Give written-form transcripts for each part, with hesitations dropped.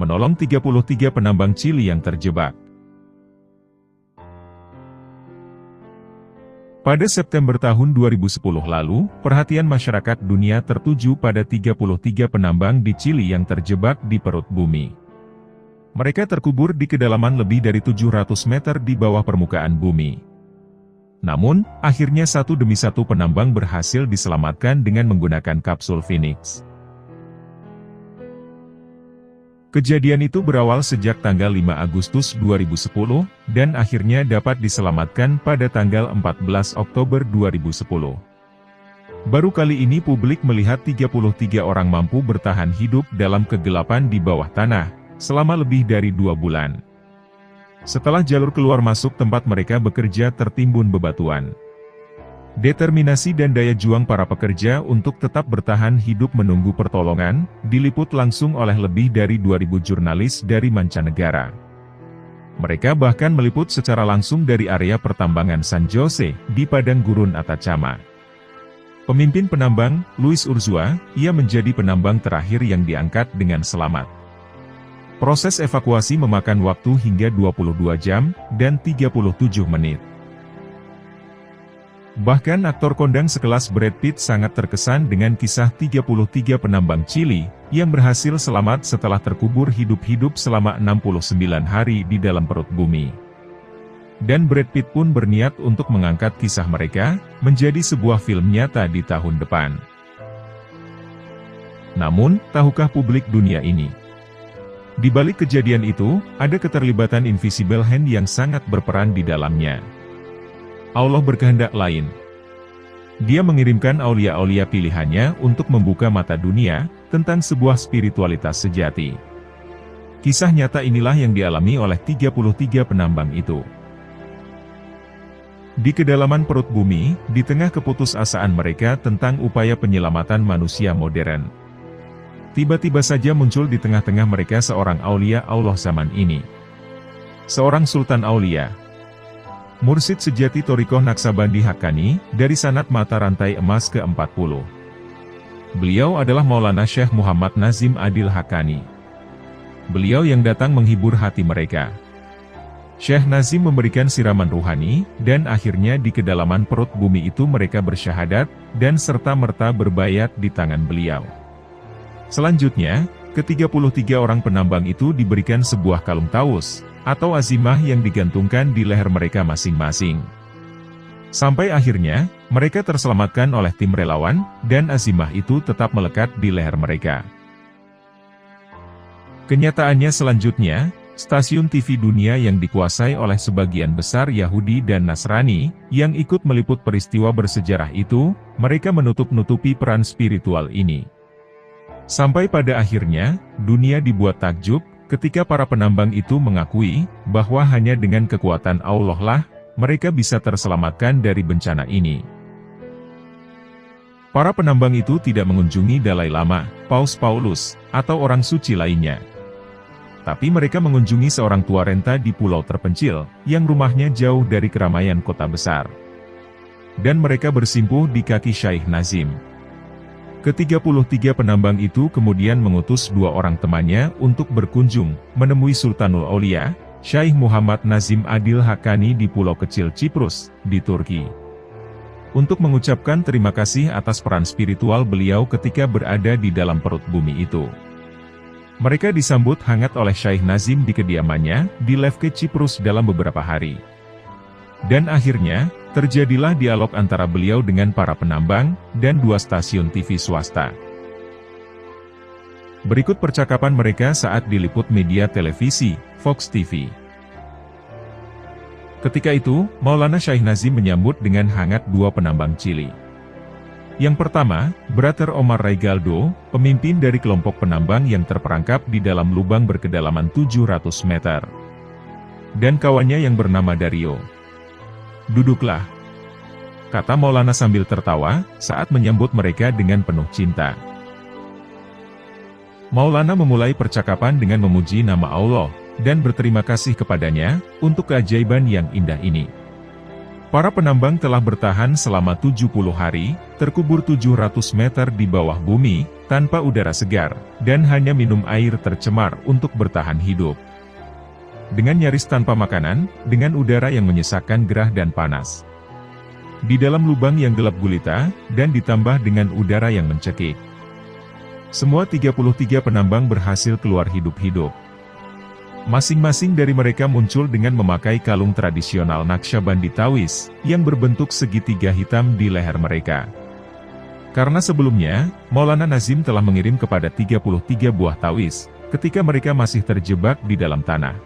menolong 33 penambang Chili yang terjebak. Pada September tahun 2010 lalu, perhatian masyarakat dunia tertuju pada 33 penambang di Chili yang terjebak di perut bumi. Mereka terkubur di kedalaman lebih dari 700 meter di bawah permukaan bumi. Namun, akhirnya satu demi satu penambang berhasil diselamatkan dengan menggunakan kapsul Phoenix. Kejadian itu berawal sejak tanggal 5 Agustus 2010, dan akhirnya dapat diselamatkan pada tanggal 14 Oktober 2010. Baru kali ini publik melihat 33 orang mampu bertahan hidup dalam kegelapan di bawah tanah, selama lebih dari 2 bulan. Setelah jalur keluar masuk tempat mereka bekerja tertimbun bebatuan. Determinasi dan daya juang para pekerja untuk tetap bertahan hidup menunggu pertolongan, diliput langsung oleh lebih dari 2.000 jurnalis dari mancanegara. Mereka bahkan meliput secara langsung dari area pertambangan San Jose, di padang gurun Atacama. Pemimpin penambang, Luis Urzua, ia menjadi penambang terakhir yang diangkat dengan selamat. Proses evakuasi memakan waktu hingga 22 jam, dan 37 menit. Bahkan aktor kondang sekelas Brad Pitt sangat terkesan dengan kisah 33 penambang Chili, yang berhasil selamat setelah terkubur hidup-hidup selama 69 hari di dalam perut bumi. Dan Brad Pitt pun berniat untuk mengangkat kisah mereka, menjadi sebuah film nyata di tahun depan. Namun, tahukah publik dunia ini? Di balik kejadian itu, ada keterlibatan invisible hand yang sangat berperan di dalamnya. Allah berkehendak lain. Dia mengirimkan aulia-aulia pilihannya untuk membuka mata dunia tentang sebuah spiritualitas sejati. Kisah nyata inilah yang dialami oleh 33 penambang itu. Di kedalaman perut bumi, di tengah keputusasaan mereka tentang upaya penyelamatan manusia modern, tiba-tiba saja muncul di tengah-tengah mereka seorang aulia Allah zaman ini. Seorang Sultan Aulia. Mursyid sejati Thariqah Naqsabandi Haqqani, dari sanad mata rantai emas ke-40. Beliau adalah Maulana Syekh Muhammad Nazim Adil Haqqani. Beliau yang datang menghibur hati mereka. Syekh Nazim memberikan siraman ruhani, dan akhirnya di kedalaman perut bumi itu mereka bersyahadat, dan serta-merta berbayat di tangan beliau. Selanjutnya, ke-33 orang penambang itu diberikan sebuah kalung taus, atau azimah yang digantungkan di leher mereka masing-masing. Sampai akhirnya, mereka terselamatkan oleh tim relawan, dan azimah itu tetap melekat di leher mereka. Kenyataannya selanjutnya, stasiun TV dunia yang dikuasai oleh sebagian besar Yahudi dan Nasrani, yang ikut meliput peristiwa bersejarah itu, mereka menutup-nutupi peran spiritual ini. Sampai pada akhirnya, dunia dibuat takjub, ketika para penambang itu mengakui, bahwa hanya dengan kekuatan Allah lah, mereka bisa terselamatkan dari bencana ini. Para penambang itu tidak mengunjungi Dalai Lama, Paus Paulus, atau orang suci lainnya. Tapi mereka mengunjungi seorang tua renta di pulau terpencil, yang rumahnya jauh dari keramaian kota besar. Dan mereka bersimpuh di kaki Syekh Nazim. Ke-33 penambang itu kemudian mengutus 2 orang temannya untuk berkunjung, menemui Sultanul Aulia, Syekh Muhammad Nazim Adil Haqqani di pulau kecil Ciprus, di Turki. Untuk mengucapkan terima kasih atas peran spiritual beliau ketika berada di dalam perut bumi itu. Mereka disambut hangat oleh Syekh Nazim di kediamannya, di Lefke Ciprus dalam beberapa hari. Dan akhirnya, terjadilah dialog antara beliau dengan para penambang, dan 2 stasiun TV swasta. Berikut percakapan mereka saat diliput media televisi, Fox TV. Ketika itu, Maulana Syekh Nazim menyambut dengan hangat 2 penambang Chili. Yang pertama, Brother Omar Raigaldo, pemimpin dari kelompok penambang yang terperangkap di dalam lubang berkedalaman 700 meter. Dan kawannya yang bernama Dario. "Duduklah," kata Maulana sambil tertawa, saat menyambut mereka dengan penuh cinta. Maulana memulai percakapan dengan memuji nama Allah, dan berterima kasih kepadanya, untuk keajaiban yang indah ini. Para penambang telah bertahan selama 70 hari, terkubur 700 meter di bawah bumi, tanpa udara segar, dan hanya minum air tercemar untuk bertahan hidup. Dengan nyaris tanpa makanan, dengan udara yang menyesakkan gerah dan panas. Di dalam lubang yang gelap gulita, dan ditambah dengan udara yang mencekik. Semua 33 penambang berhasil keluar hidup-hidup. Masing-masing dari mereka muncul dengan memakai kalung tradisional Naqsyabandi Tawiz, yang berbentuk segitiga hitam di leher mereka. Karena sebelumnya, Maulana Nazim telah mengirim kepada 33 buah tawiz, ketika mereka masih terjebak di dalam tanah.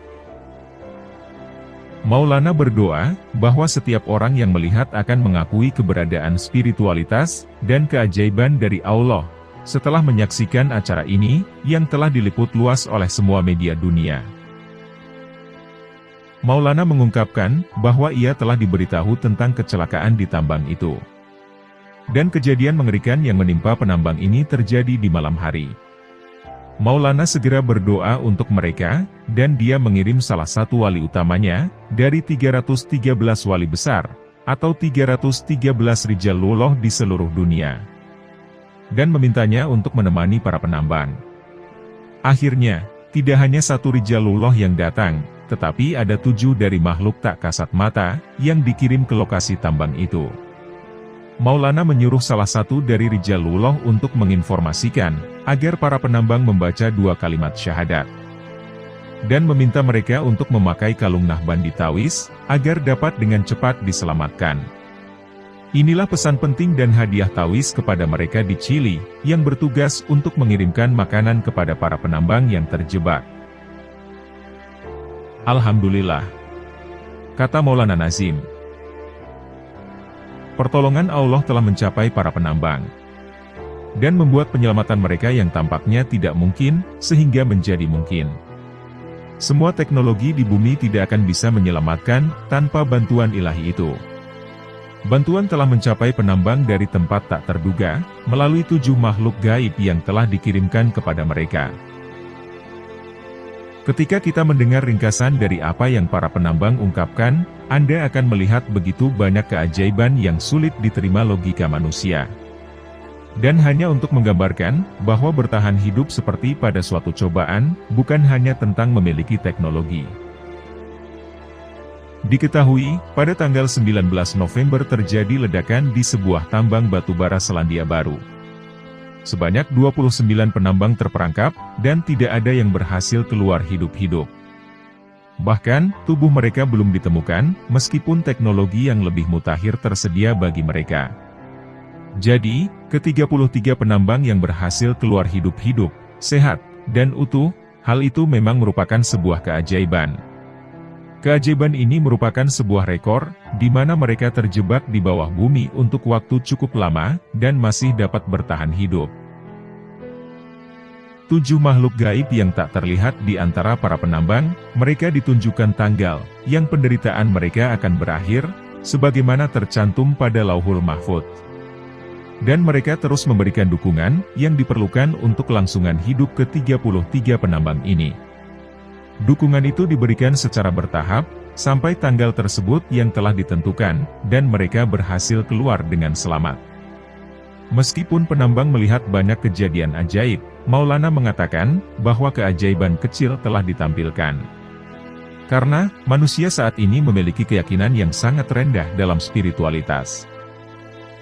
Maulana berdoa, bahwa setiap orang yang melihat akan mengakui keberadaan spiritualitas, dan keajaiban dari Allah, setelah menyaksikan acara ini, yang telah diliput luas oleh semua media dunia. Maulana mengungkapkan, bahwa ia telah diberitahu tentang kecelakaan di tambang itu. Dan kejadian mengerikan yang menimpa penambang ini terjadi di malam hari. Maulana segera berdoa untuk mereka, dan dia mengirim salah satu wali utamanya, dari 313 wali besar, atau 313 rijalullah di seluruh dunia. Dan memintanya untuk menemani para penambang. Akhirnya, tidak hanya satu rijalullah yang datang, tetapi ada 7 dari makhluk tak kasat mata, yang dikirim ke lokasi tambang itu. Maulana menyuruh salah satu dari rijalullah untuk menginformasikan, agar para penambang membaca 2 kalimat syahadat. Dan meminta mereka untuk memakai kalung Naqsyabandi Tawiz, agar dapat dengan cepat diselamatkan. Inilah pesan penting dan hadiah tawiz kepada mereka di Chili, yang bertugas untuk mengirimkan makanan kepada para penambang yang terjebak. Alhamdulillah, kata Maulana Nazim. Pertolongan Allah telah mencapai para penambang, dan membuat penyelamatan mereka yang tampaknya tidak mungkin, sehingga menjadi mungkin. Semua teknologi di bumi tidak akan bisa menyelamatkan, tanpa bantuan ilahi itu. Bantuan telah mencapai penambang dari tempat tak terduga, melalui 7 makhluk gaib yang telah dikirimkan kepada mereka. Ketika kita mendengar ringkasan dari apa yang para penambang ungkapkan, Anda akan melihat begitu banyak keajaiban yang sulit diterima logika manusia. Dan hanya untuk menggambarkan, bahwa bertahan hidup seperti pada suatu cobaan, bukan hanya tentang memiliki teknologi. Diketahui, pada tanggal 19 November terjadi ledakan di sebuah tambang batubara Selandia Baru. Sebanyak 29 penambang terperangkap, dan tidak ada yang berhasil keluar hidup-hidup. Bahkan, tubuh mereka belum ditemukan, meskipun teknologi yang lebih mutakhir tersedia bagi mereka. Jadi, ke-33 penambang yang berhasil keluar hidup-hidup, sehat, dan utuh, hal itu memang merupakan sebuah keajaiban. Keajaiban ini merupakan sebuah rekor, di mana mereka terjebak di bawah bumi untuk waktu cukup lama, dan masih dapat bertahan hidup. 7 makhluk gaib yang tak terlihat di antara para penambang, mereka ditunjukkan tanggal, yang penderitaan mereka akan berakhir, sebagaimana tercantum pada Lauhul Mahfudz. Dan mereka terus memberikan dukungan, yang diperlukan untuk kelangsungan hidup ke-33 penambang ini. Dukungan itu diberikan secara bertahap, sampai tanggal tersebut yang telah ditentukan, dan mereka berhasil keluar dengan selamat. Meskipun penambang melihat banyak kejadian ajaib, Maulana mengatakan, bahwa keajaiban kecil telah ditampilkan. Karena, manusia saat ini memiliki keyakinan yang sangat rendah dalam spiritualitas.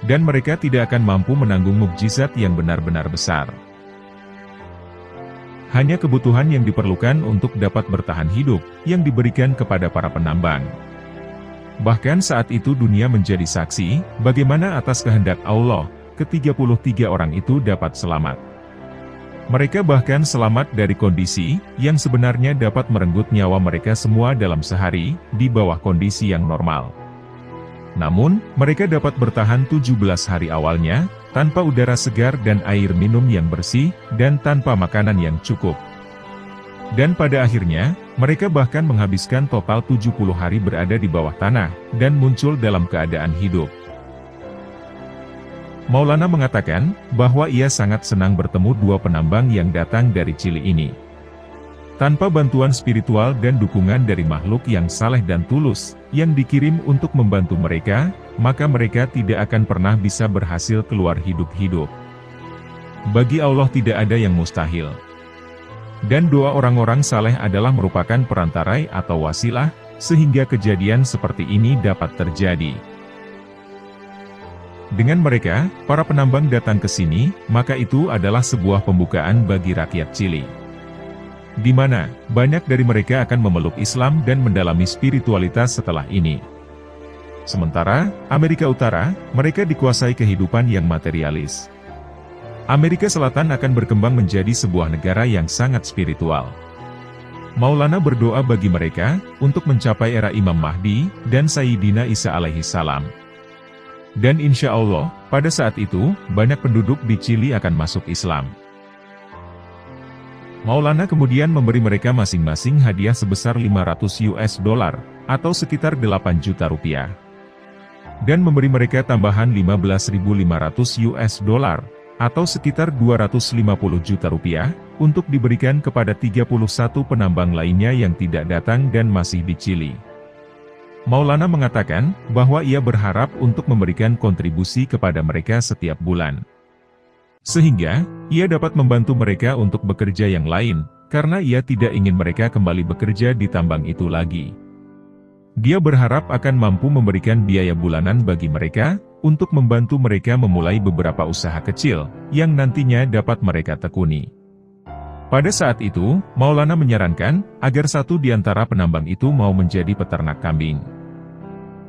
Dan mereka tidak akan mampu menanggung mukjizat yang benar-benar besar. Hanya kebutuhan yang diperlukan untuk dapat bertahan hidup, yang diberikan kepada para penambang. Bahkan saat itu dunia menjadi saksi, bagaimana atas kehendak Allah, ke-33 orang itu dapat selamat. Mereka bahkan selamat dari kondisi, yang sebenarnya dapat merenggut nyawa mereka semua dalam sehari, di bawah kondisi yang normal. Namun, mereka dapat bertahan 17 hari awalnya, tanpa udara segar dan air minum yang bersih, dan tanpa makanan yang cukup. Dan pada akhirnya, mereka bahkan menghabiskan total 70 hari berada di bawah tanah, dan muncul dalam keadaan hidup. Maulana mengatakan, bahwa ia sangat senang bertemu 2 penambang yang datang dari Chili ini. Tanpa bantuan spiritual dan dukungan dari makhluk yang saleh dan tulus, yang dikirim untuk membantu mereka, maka mereka tidak akan pernah bisa berhasil keluar hidup-hidup. Bagi Allah tidak ada yang mustahil. Dan doa orang-orang saleh adalah merupakan perantarai atau wasilah, sehingga kejadian seperti ini dapat terjadi. Dengan mereka, para penambang datang ke sini, maka itu adalah sebuah pembukaan bagi rakyat Chili, di mana banyak dari mereka akan memeluk Islam dan mendalami spiritualitas setelah ini. Sementara, Amerika Utara, mereka dikuasai kehidupan yang materialis. Amerika Selatan akan berkembang menjadi sebuah negara yang sangat spiritual. Maulana berdoa bagi mereka, untuk mencapai era Imam Mahdi, dan Sayyidina Isa alaihi salam. Dan insya Allah, pada saat itu, banyak penduduk di Chili akan masuk Islam. Maulana kemudian memberi mereka masing-masing hadiah sebesar $500 atau sekitar 8 juta rupiah. Dan memberi mereka tambahan $15.500 atau sekitar 250 juta rupiah, untuk diberikan kepada 31 penambang lainnya yang tidak datang dan masih di Chili. Maulana mengatakan, bahwa ia berharap untuk memberikan kontribusi kepada mereka setiap bulan. Sehingga, ia dapat membantu mereka untuk bekerja yang lain, karena ia tidak ingin mereka kembali bekerja di tambang itu lagi. Dia berharap akan mampu memberikan biaya bulanan bagi mereka, untuk membantu mereka memulai beberapa usaha kecil, yang nantinya dapat mereka tekuni. Pada saat itu, Maulana menyarankan, agar satu di antara penambang itu mau menjadi peternak kambing.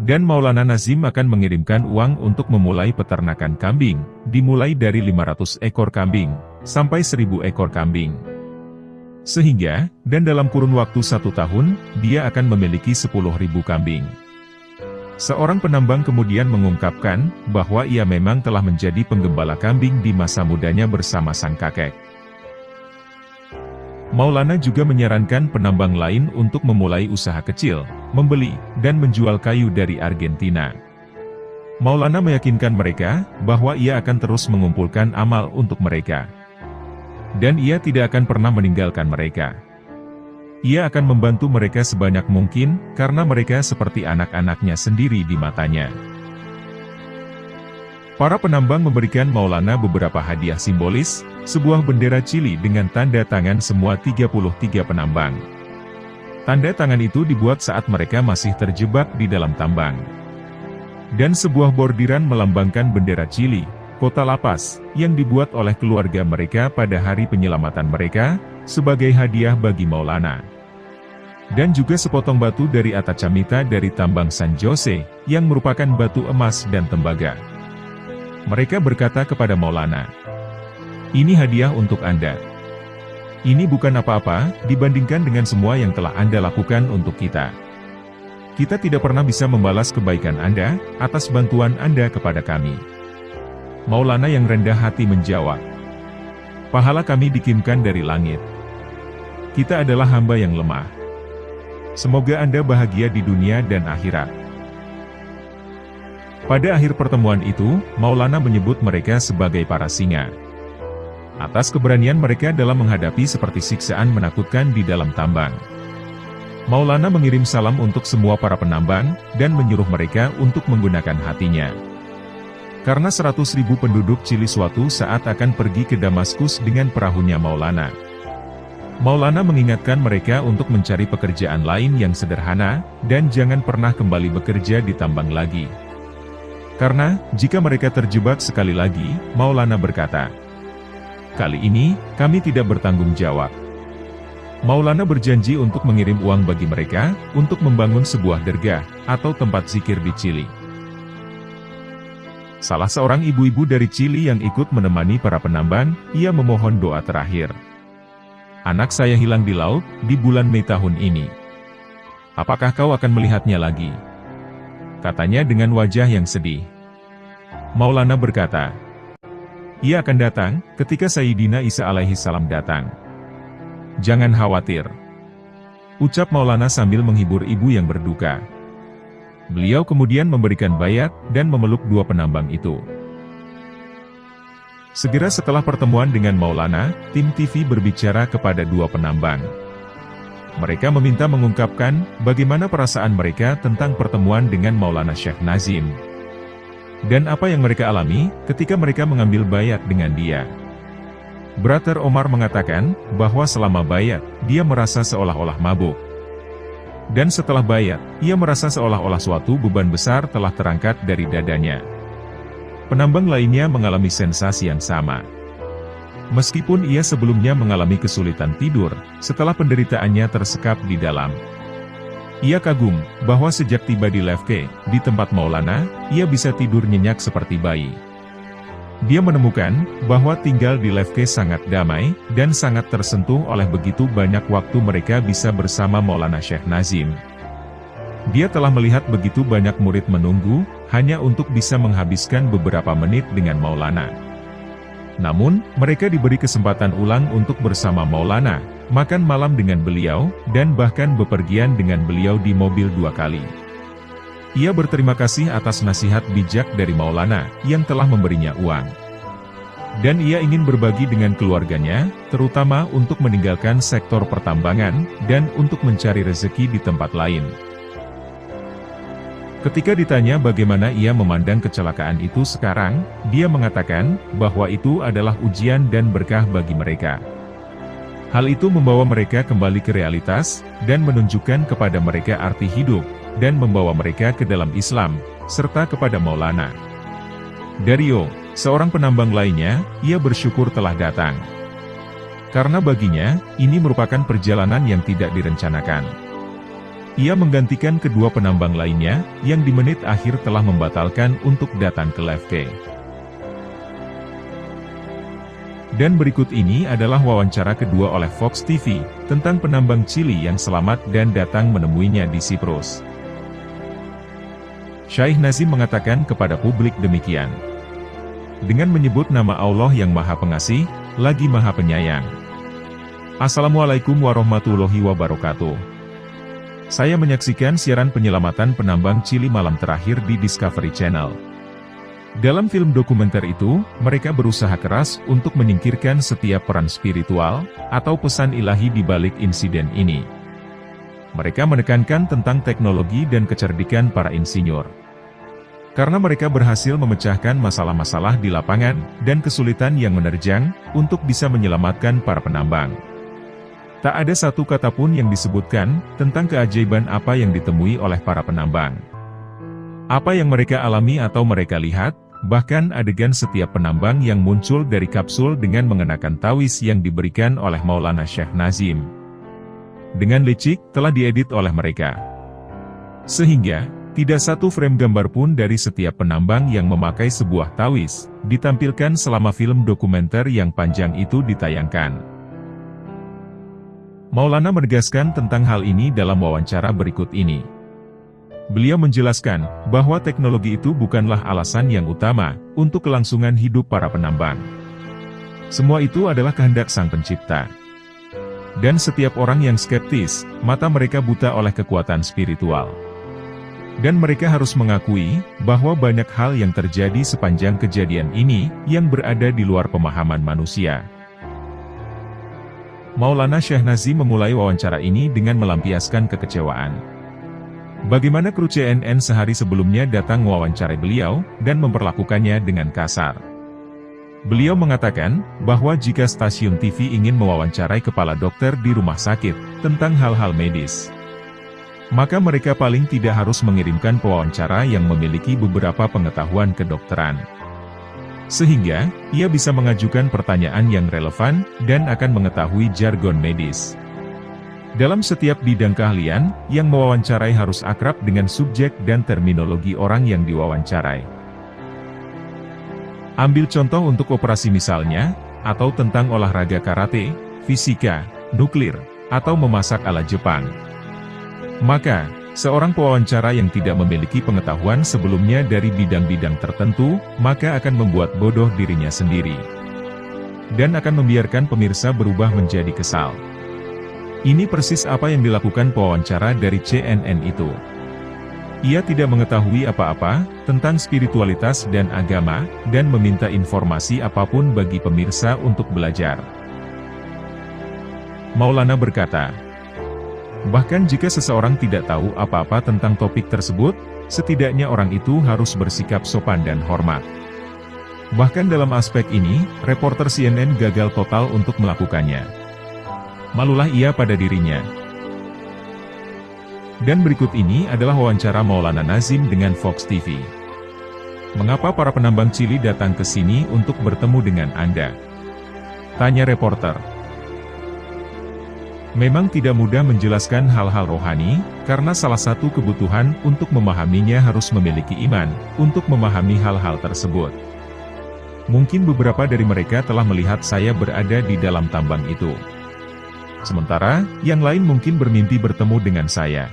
Dan Maulana Nazim akan mengirimkan uang untuk memulai peternakan kambing, dimulai dari 500 ekor kambing, sampai 1000 ekor kambing. Sehingga, dan dalam kurun waktu 1 tahun, dia akan memiliki 10.000 kambing. Seorang penambang kemudian mengungkapkan, bahwa ia memang telah menjadi penggembala kambing di masa mudanya bersama sang kakek. Maulana juga menyarankan penambang lain untuk memulai usaha kecil, membeli, dan menjual kayu dari Argentina. Maulana meyakinkan mereka, bahwa ia akan terus mengumpulkan amal untuk mereka. Dan ia tidak akan pernah meninggalkan mereka. Ia akan membantu mereka sebanyak mungkin, karena mereka seperti anak-anaknya sendiri di matanya. Para penambang memberikan Maulana beberapa hadiah simbolis, sebuah bendera Chili dengan tanda tangan semua 33 penambang. Tanda tangan itu dibuat saat mereka masih terjebak di dalam tambang. Dan sebuah bordiran melambangkan bendera Chili, kota La Paz, yang dibuat oleh keluarga mereka pada hari penyelamatan mereka, sebagai hadiah bagi Maulana. Dan juga sepotong batu dari Atacamita dari tambang San Jose, yang merupakan batu emas dan tembaga. Mereka berkata kepada Maulana, "Ini hadiah untuk Anda. Ini bukan apa-apa, dibandingkan dengan semua yang telah Anda lakukan untuk kita. Kita tidak pernah bisa membalas kebaikan Anda, atas bantuan Anda kepada kami." Maulana yang rendah hati menjawab, "Pahala kami dikirimkan dari langit. Kita adalah hamba yang lemah. Semoga Anda bahagia di dunia dan akhirat." Pada akhir pertemuan itu, Maulana menyebut mereka sebagai para singa. Atas keberanian mereka dalam menghadapi seperti siksaan menakutkan di dalam tambang. Maulana mengirim salam untuk semua para penambang, dan menyuruh mereka untuk menggunakan hatinya. Karena 100.000 penduduk Chili suatu saat akan pergi ke Damaskus dengan perahunya Maulana. Maulana mengingatkan mereka untuk mencari pekerjaan lain yang sederhana, dan jangan pernah kembali bekerja di tambang lagi. Karena, jika mereka terjebak sekali lagi, Maulana berkata, "Kali ini, kami tidak bertanggung jawab." Maulana berjanji untuk mengirim uang bagi mereka, untuk membangun sebuah dergah, atau tempat zikir di Chili. Salah seorang ibu-ibu dari Chili yang ikut menemani para penambang, ia memohon doa terakhir. "Anak saya hilang di laut, di bulan Mei tahun ini. Apakah kau akan melihatnya lagi?" Katanya dengan wajah yang sedih. Maulana berkata, "Ia akan datang, ketika Sayyidina Isa alaihi salam datang. Jangan khawatir," ucap Maulana sambil menghibur ibu yang berduka. Beliau kemudian memberikan bayat, dan memeluk 2 penambang itu. Segera setelah pertemuan dengan Maulana, tim TV berbicara kepada 2 penambang. Mereka meminta mengungkapkan bagaimana perasaan mereka tentang pertemuan dengan Maulana Syekh Nazim. Dan apa yang mereka alami ketika mereka mengambil bayat dengan dia. Brother Omar mengatakan bahwa selama bayat, dia merasa seolah-olah mabuk. Dan setelah bayat, ia merasa seolah-olah suatu beban besar telah terangkat dari dadanya. Penambang lainnya mengalami sensasi yang sama. Meskipun ia sebelumnya mengalami kesulitan tidur, setelah penderitaannya tersekap di dalam. Ia kagum bahwa sejak tiba di Lefke, di tempat Maulana, ia bisa tidur nyenyak seperti bayi. Dia menemukan bahwa tinggal di Lefke sangat damai, dan sangat tersentuh oleh begitu banyak waktu mereka bisa bersama Maulana Syekh Nazim. Dia telah melihat begitu banyak murid menunggu, hanya untuk bisa menghabiskan beberapa menit dengan Maulana. Namun, mereka diberi kesempatan ulang untuk bersama Maulana, makan malam dengan beliau, dan bahkan bepergian dengan beliau di mobil 2 kali. Ia berterima kasih atas nasihat bijak dari Maulana, yang telah memberinya uang. Dan ia ingin berbagi dengan keluarganya, terutama untuk meninggalkan sektor pertambangan, dan untuk mencari rezeki di tempat lain. Ketika ditanya bagaimana ia memandang kecelakaan itu sekarang, dia mengatakan bahwa itu adalah ujian dan berkah bagi mereka. Hal itu membawa mereka kembali ke realitas, dan menunjukkan kepada mereka arti hidup, dan membawa mereka ke dalam Islam, serta kepada Maulana. Dario, seorang penambang lainnya, ia bersyukur telah datang. Karena baginya, ini merupakan perjalanan yang tidak direncanakan. Ia menggantikan kedua penambang lainnya, yang di menit akhir telah membatalkan untuk datang ke Lefke. Dan berikut ini adalah wawancara kedua oleh Fox TV, tentang penambang Chili yang selamat dan datang menemuinya di Siprus. Syekh Nazim mengatakan kepada publik demikian. Dengan menyebut nama Allah yang Maha Pengasih, lagi Maha Penyayang. Assalamualaikum warahmatullahi wabarakatuh. Saya menyaksikan siaran penyelamatan penambang Chili malam terakhir di Discovery Channel. Dalam film dokumenter itu, mereka berusaha keras untuk menyingkirkan setiap peran spiritual, atau pesan ilahi di balik insiden ini. Mereka menekankan tentang teknologi dan kecerdikan para insinyur. Karena mereka berhasil memecahkan masalah-masalah di lapangan, dan kesulitan yang menerjang, untuk bisa menyelamatkan para penambang. Tak ada satu kata pun yang disebutkan, tentang keajaiban apa yang ditemui oleh para penambang. Apa yang mereka alami atau mereka lihat, bahkan adegan setiap penambang yang muncul dari kapsul dengan mengenakan tawis yang diberikan oleh Maulana Syekh Nazim. Dengan licik, telah diedit oleh mereka. Sehingga, tidak satu frame gambar pun dari setiap penambang yang memakai sebuah tawis, ditampilkan selama film dokumenter yang panjang itu ditayangkan. Maulana menegaskan tentang hal ini dalam wawancara berikut ini. Beliau menjelaskan bahwa teknologi itu bukanlah alasan yang utama untuk kelangsungan hidup para penambang. Semua itu adalah kehendak Sang Pencipta. Dan setiap orang yang skeptis, mata mereka buta oleh kekuatan spiritual. Dan mereka harus mengakui bahwa banyak hal yang terjadi sepanjang kejadian ini yang berada di luar pemahaman manusia. Maulana Syekh Nazim memulai wawancara ini dengan melampiaskan kekecewaan. Bagaimana kru CNN sehari sebelumnya datang mewawancarai beliau, dan memperlakukannya dengan kasar. Beliau mengatakan, bahwa jika stasiun TV ingin mewawancarai kepala dokter di rumah sakit, tentang hal-hal medis, maka mereka paling tidak harus mengirimkan pewawancara yang memiliki beberapa pengetahuan kedokteran. Sehingga, ia bisa mengajukan pertanyaan yang relevan, dan akan mengetahui jargon medis. Dalam setiap bidang keahlian, yang mewawancarai harus akrab dengan subjek dan terminologi orang yang diwawancarai. Ambil contoh untuk operasi misalnya, atau tentang olahraga karate, fisika, nuklir, atau memasak ala Jepang. Maka, seorang pewawancara yang tidak memiliki pengetahuan sebelumnya dari bidang-bidang tertentu, maka akan membuat bodoh dirinya sendiri. Dan akan membiarkan pemirsa berubah menjadi kesal. Ini persis apa yang dilakukan pewawancara dari CNN itu. Ia tidak mengetahui apa-apa tentang spiritualitas dan agama, dan meminta informasi apapun bagi pemirsa untuk belajar. Maulana berkata, Bahkan jika seseorang tidak tahu apa-apa tentang topik tersebut, setidaknya orang itu harus bersikap sopan dan hormat. Bahkan dalam aspek ini, reporter CNN gagal total untuk melakukannya. Malulah ia pada dirinya. Dan berikut ini adalah wawancara Maulana Nazim dengan Fox TV. Mengapa para penambang Chili datang ke sini untuk bertemu dengan Anda? Tanya reporter. Memang tidak mudah menjelaskan hal-hal rohani, karena salah satu kebutuhan untuk memahaminya harus memiliki iman, untuk memahami hal-hal tersebut. Mungkin beberapa dari mereka telah melihat saya berada di dalam tambang itu. Sementara, yang lain mungkin bermimpi bertemu dengan saya.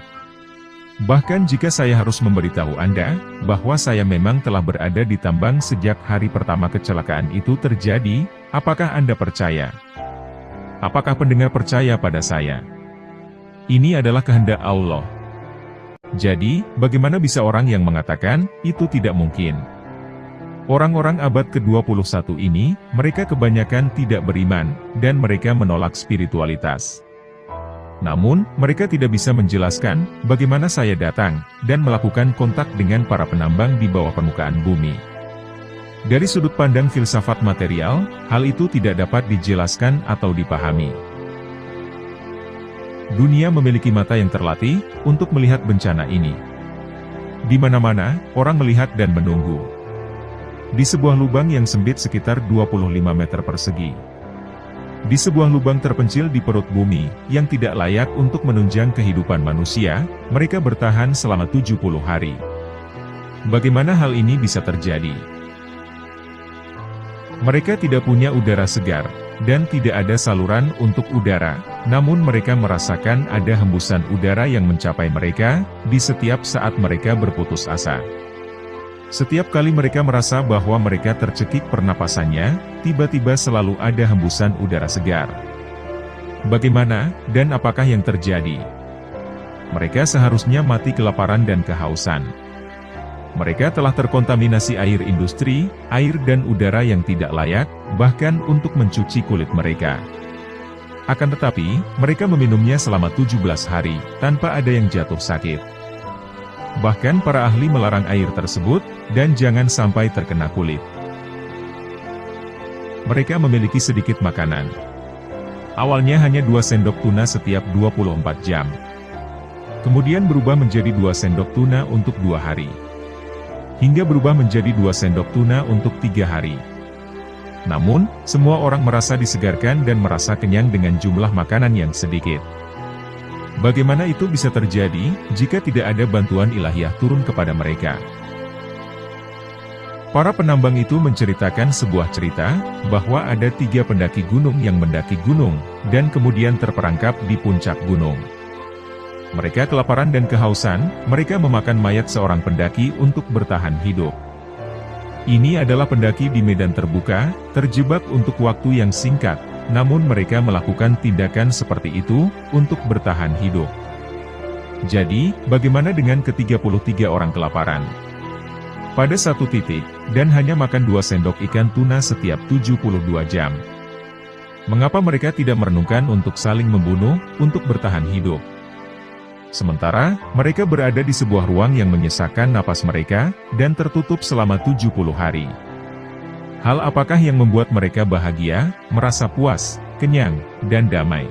Bahkan jika saya harus memberitahu Anda, bahwa saya memang telah berada di tambang sejak hari pertama kecelakaan itu terjadi, apakah Anda percaya? Apakah pendengar percaya pada saya? Ini adalah kehendak Allah. Jadi, bagaimana bisa orang yang mengatakan, itu tidak mungkin? Orang-orang abad ke-21 ini, mereka kebanyakan tidak beriman, dan mereka menolak spiritualitas. Namun, mereka tidak bisa menjelaskan, bagaimana saya datang, dan melakukan kontak dengan para penambang di bawah permukaan bumi. Dari sudut pandang filsafat material, hal itu tidak dapat dijelaskan atau dipahami. Dunia memiliki mata yang terlatih, untuk melihat bencana ini. Di mana-mana, orang melihat dan menunggu. Di sebuah lubang yang sempit sekitar 25 meter persegi. Di sebuah lubang terpencil di perut bumi, yang tidak layak untuk menunjang kehidupan manusia, mereka bertahan selama 70 hari. Bagaimana hal ini bisa terjadi? Mereka tidak punya udara segar, dan tidak ada saluran untuk udara, namun mereka merasakan ada hembusan udara yang mencapai mereka, di setiap saat mereka berputus asa. Setiap kali mereka merasa bahwa mereka tercekik pernapasannya, tiba-tiba selalu ada hembusan udara segar. Bagaimana, dan apakah yang terjadi? Mereka seharusnya mati kelaparan dan kehausan. Mereka telah terkontaminasi air industri, air dan udara yang tidak layak, bahkan untuk mencuci kulit mereka. Akan tetapi, mereka meminumnya selama 17 hari, tanpa ada yang jatuh sakit. Bahkan para ahli melarang air tersebut, dan jangan sampai terkena kulit. Mereka memiliki sedikit makanan. Awalnya hanya 2 sendok tuna setiap 24 jam. Kemudian berubah menjadi 2 sendok tuna untuk 2 hari. Hingga berubah menjadi 2 sendok tuna untuk 3 hari. Namun, semua orang merasa disegarkan dan merasa kenyang dengan jumlah makanan yang sedikit. Bagaimana itu bisa terjadi, jika tidak ada bantuan ilahiyah turun kepada mereka? Para penambang itu menceritakan sebuah cerita, bahwa ada 3 pendaki gunung yang mendaki gunung, dan kemudian terperangkap di puncak gunung. Mereka kelaparan dan kehausan, mereka memakan mayat seorang pendaki untuk bertahan hidup. Ini adalah pendaki di medan terbuka, terjebak untuk waktu yang singkat, namun mereka melakukan tindakan seperti itu, untuk bertahan hidup. Jadi, bagaimana dengan ke-33 orang kelaparan? Pada satu titik, dan hanya makan 2 sendok ikan tuna setiap 72 jam. Mengapa mereka tidak merenungkan untuk saling membunuh, untuk bertahan hidup? Sementara, mereka berada di sebuah ruang yang menyesakkan napas mereka, dan tertutup selama 70 hari. Hal apakah yang membuat mereka bahagia, merasa puas, kenyang, dan damai?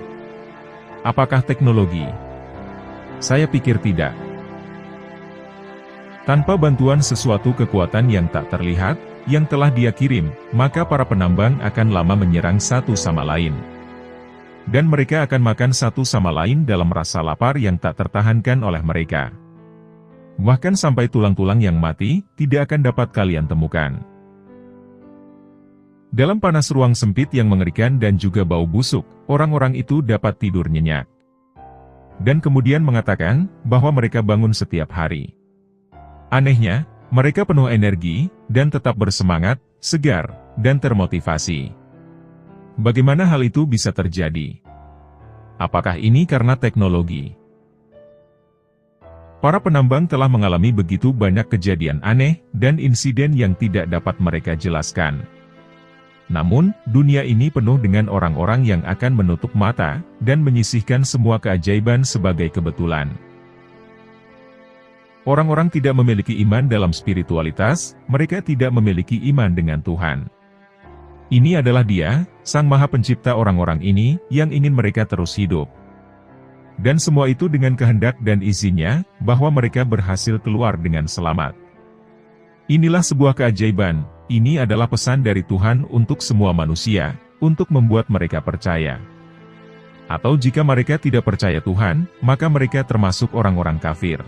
Apakah teknologi? Saya pikir tidak. Tanpa bantuan sesuatu kekuatan yang tak terlihat, yang telah Dia kirim, maka para penambang akan lama menyerang satu sama lain. Dan mereka akan makan satu sama lain dalam rasa lapar yang tak tertahankan oleh mereka. Bahkan sampai tulang-tulang yang mati, tidak akan dapat kalian temukan. Dalam panas ruang sempit yang mengerikan dan juga bau busuk, orang-orang itu dapat tidur nyenyak. Dan kemudian mengatakan, bahwa mereka bangun setiap hari. Anehnya, mereka penuh energi, dan tetap bersemangat, segar, dan termotivasi. Bagaimana hal itu bisa terjadi? Apakah ini karena teknologi? Para penambang telah mengalami begitu banyak kejadian aneh, dan insiden yang tidak dapat mereka jelaskan. Namun, dunia ini penuh dengan orang-orang yang akan menutup mata, dan menyisihkan semua keajaiban sebagai kebetulan. Orang-orang tidak memiliki iman dalam spiritualitas, mereka tidak memiliki iman dengan Tuhan. Ini adalah Dia, Sang Maha Pencipta orang-orang ini, yang ingin mereka terus hidup. Dan semua itu dengan kehendak dan izinnya, bahwa mereka berhasil keluar dengan selamat. Inilah sebuah keajaiban, ini adalah pesan dari Tuhan untuk semua manusia, untuk membuat mereka percaya. Atau jika mereka tidak percaya Tuhan, maka mereka termasuk orang-orang kafir.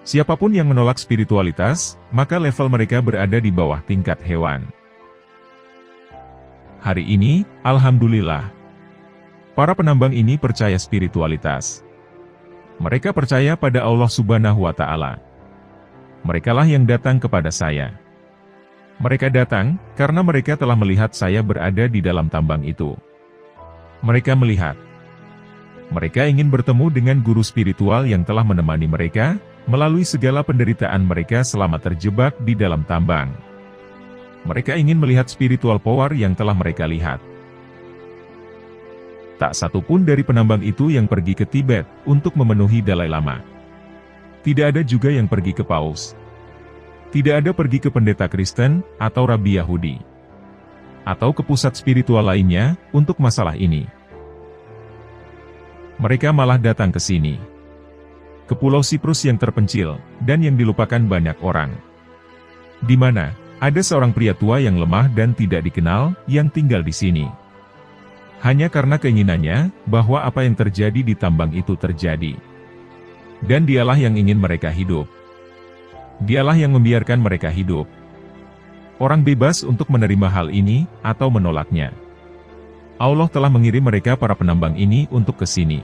Siapapun yang menolak spiritualitas, maka level mereka berada di bawah tingkat hewan. Hari ini, alhamdulillah, para penambang ini percaya spiritualitas. Mereka percaya pada Allah Subhanahu wa Ta'ala. Merekalah yang datang kepada saya. Mereka datang, karena mereka telah melihat saya berada di dalam tambang itu. Mereka melihat. Mereka ingin bertemu dengan guru spiritual yang telah menemani mereka, melalui segala penderitaan mereka selama terjebak di dalam tambang. Mereka ingin melihat spiritual power yang telah mereka lihat. Tak satu pun dari penambang itu yang pergi ke Tibet, untuk memenuhi Dalai Lama. Tidak ada juga yang pergi ke Paus. Tidak ada pergi ke pendeta Kristen, atau Rabi Yahudi. Atau ke pusat spiritual lainnya, untuk masalah ini. Mereka malah datang ke sini. Ke Pulau Siprus yang terpencil, dan yang dilupakan banyak orang. Di mana, ada seorang pria tua yang lemah dan tidak dikenal, yang tinggal di sini. Hanya karena keinginannya, bahwa apa yang terjadi di tambang itu terjadi. Dan dialah yang ingin mereka hidup. Dialah yang membiarkan mereka hidup. Orang bebas untuk menerima hal ini, atau menolaknya. Allah telah mengirim mereka para penambang ini untuk ke sini.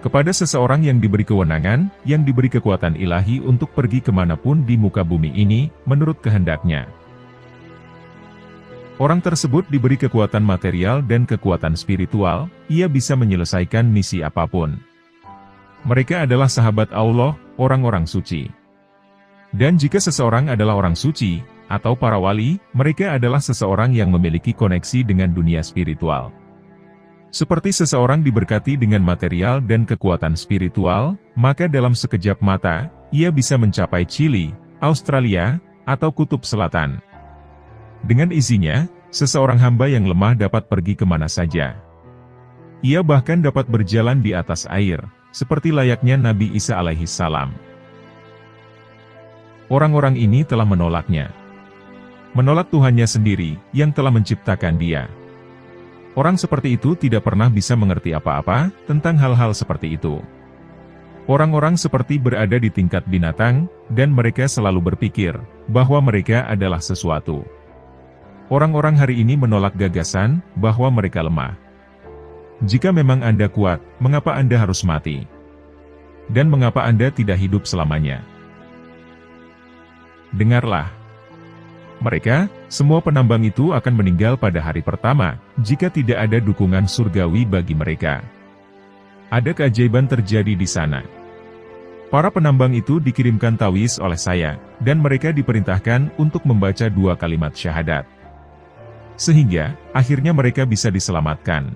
Kepada seseorang yang diberi kewenangan, yang diberi kekuatan ilahi untuk pergi kemanapun di muka bumi ini, menurut kehendaknya. Orang tersebut diberi kekuatan material dan kekuatan spiritual, ia bisa menyelesaikan misi apapun. Mereka adalah sahabat Allah, orang-orang suci. Dan jika seseorang adalah orang suci, atau para wali, mereka adalah seseorang yang memiliki koneksi dengan dunia spiritual. Seperti seseorang diberkati dengan material dan kekuatan spiritual, maka dalam sekejap mata, ia bisa mencapai Chili, Australia, atau Kutub Selatan. Dengan izinnya, seseorang hamba yang lemah dapat pergi kemana saja. Ia bahkan dapat berjalan di atas air, seperti layaknya Nabi Isa alaihi salam. Orang-orang ini telah menolaknya. Menolak Tuhannya sendiri, yang telah menciptakan dia. Orang seperti itu tidak pernah bisa mengerti apa-apa tentang hal-hal seperti itu. Orang-orang seperti berada di tingkat binatang, dan mereka selalu berpikir bahwa mereka adalah sesuatu. Orang-orang hari ini menolak gagasan bahwa mereka lemah. Jika memang Anda kuat, mengapa Anda harus mati? Dan mengapa Anda tidak hidup selamanya? Dengarlah. Mereka, semua penambang itu akan meninggal pada hari pertama, jika tidak ada dukungan surgawi bagi mereka. Ada keajaiban terjadi di sana. Para penambang itu dikirimkan tawis oleh saya, dan mereka diperintahkan untuk membaca 2 kalimat syahadat. Sehingga, akhirnya mereka bisa diselamatkan.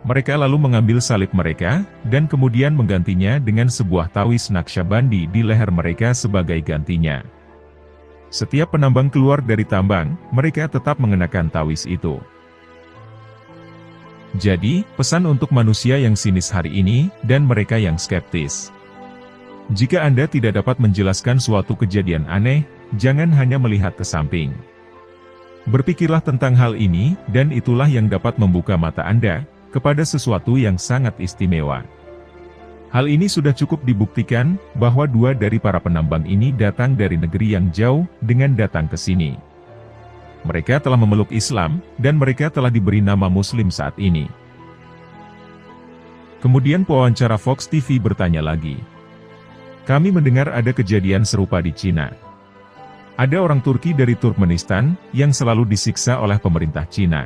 Mereka lalu mengambil salib mereka, dan kemudian menggantinya dengan sebuah tawis Naqsyabandi di leher mereka sebagai gantinya. Setiap penambang keluar dari tambang, mereka tetap mengenakan tawis itu. Jadi, pesan untuk manusia yang sinis hari ini, dan mereka yang skeptis. Jika Anda tidak dapat menjelaskan suatu kejadian aneh, jangan hanya melihat ke samping. Berpikirlah tentang hal ini, dan itulah yang dapat membuka mata Anda kepada sesuatu yang sangat istimewa. Hal ini sudah cukup dibuktikan, bahwa 2 dari para penambang ini datang dari negeri yang jauh, dengan datang ke sini. Mereka telah memeluk Islam, dan mereka telah diberi nama Muslim saat ini. Kemudian pewawancara Fox TV bertanya lagi. Kami mendengar ada kejadian serupa di Cina. Ada orang Turki dari Turkmenistan, yang selalu disiksa oleh pemerintah Cina.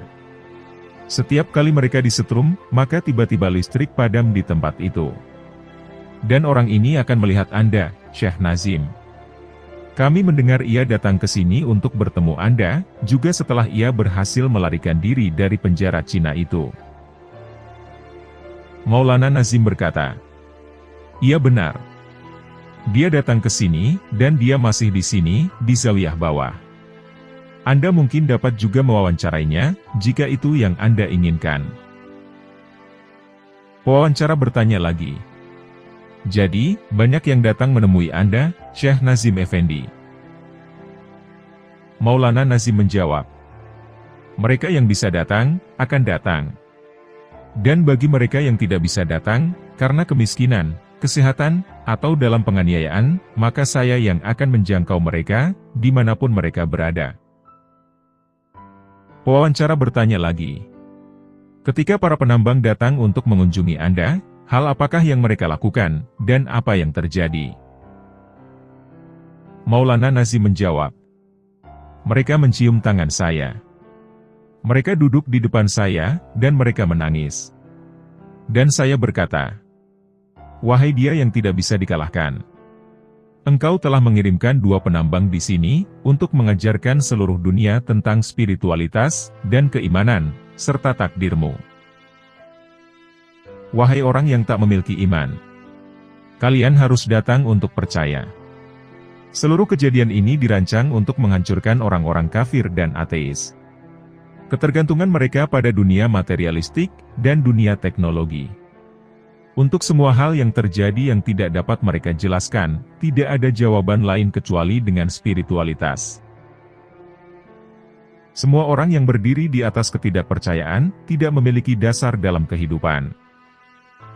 Setiap kali mereka disetrum, maka tiba-tiba listrik padam di tempat itu. Dan orang ini akan melihat Anda, Syekh Nazim. Kami mendengar ia datang ke sini untuk bertemu Anda, juga setelah ia berhasil melarikan diri dari penjara Cina itu. Maulana Nazim berkata, "Iya benar. Dia datang ke sini, dan dia masih di sini, di zawiyah bawah. Anda mungkin dapat juga mewawancarainya, jika itu yang Anda inginkan." Pewawancara bertanya lagi, "Jadi, banyak yang datang menemui Anda, Syekh Nazim Effendi?" Maulana Nazim menjawab, "Mereka yang bisa datang, akan datang. Dan bagi mereka yang tidak bisa datang, karena kemiskinan, kesehatan, atau dalam penganiayaan, maka saya yang akan menjangkau mereka, dimanapun mereka berada." Pewawancara bertanya lagi, "Ketika para penambang datang untuk mengunjungi Anda, hal apakah yang mereka lakukan, dan apa yang terjadi?" Maulana Nazim menjawab, "Mereka mencium tangan saya. Mereka duduk di depan saya, dan mereka menangis. Dan saya berkata, 'Wahai dia yang tidak bisa dikalahkan. Engkau telah mengirimkan 2 penambang di sini, untuk mengajarkan seluruh dunia tentang spiritualitas, dan keimanan, serta takdirmu. Wahai orang yang tak memiliki iman, kalian harus datang untuk percaya. Seluruh kejadian ini dirancang untuk menghancurkan orang-orang kafir dan ateis. Ketergantungan mereka pada dunia materialistik, dan dunia teknologi. Untuk semua hal yang terjadi yang tidak dapat mereka jelaskan, tidak ada jawaban lain kecuali dengan spiritualitas. Semua orang yang berdiri di atas ketidakpercayaan, tidak memiliki dasar dalam kehidupan.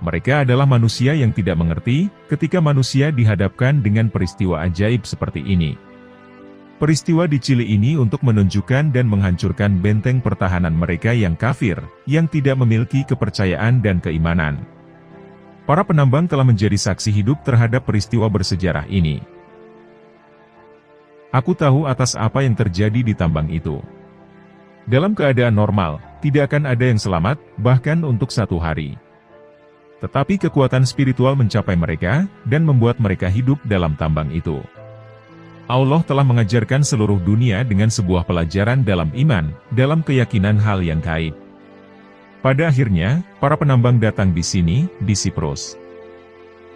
Mereka adalah manusia yang tidak mengerti, ketika manusia dihadapkan dengan peristiwa ajaib seperti ini. Peristiwa di Chili ini untuk menunjukkan dan menghancurkan benteng pertahanan mereka yang kafir, yang tidak memiliki kepercayaan dan keimanan. Para penambang telah menjadi saksi hidup terhadap peristiwa bersejarah ini. Aku tahu atas apa yang terjadi di tambang itu. Dalam keadaan normal, tidak akan ada yang selamat, bahkan untuk 1 hari. Tetapi kekuatan spiritual mencapai mereka, dan membuat mereka hidup dalam tambang itu. Allah telah mengajarkan seluruh dunia dengan sebuah pelajaran dalam iman, dalam keyakinan hal yang gaib. Pada akhirnya, para penambang datang di sini, di Siprus.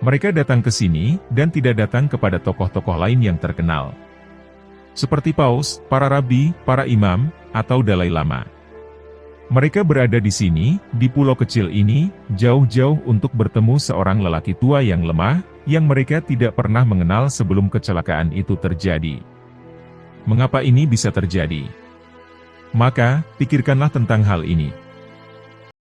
Mereka datang ke sini, dan tidak datang kepada tokoh-tokoh lain yang terkenal. Seperti Paus, para rabi, para imam, atau Dalai Lama. Mereka berada di sini, di pulau kecil ini, jauh-jauh untuk bertemu seorang lelaki tua yang lemah, yang mereka tidak pernah mengenal sebelum kecelakaan itu terjadi. Mengapa ini bisa terjadi? Maka, pikirkanlah tentang hal ini.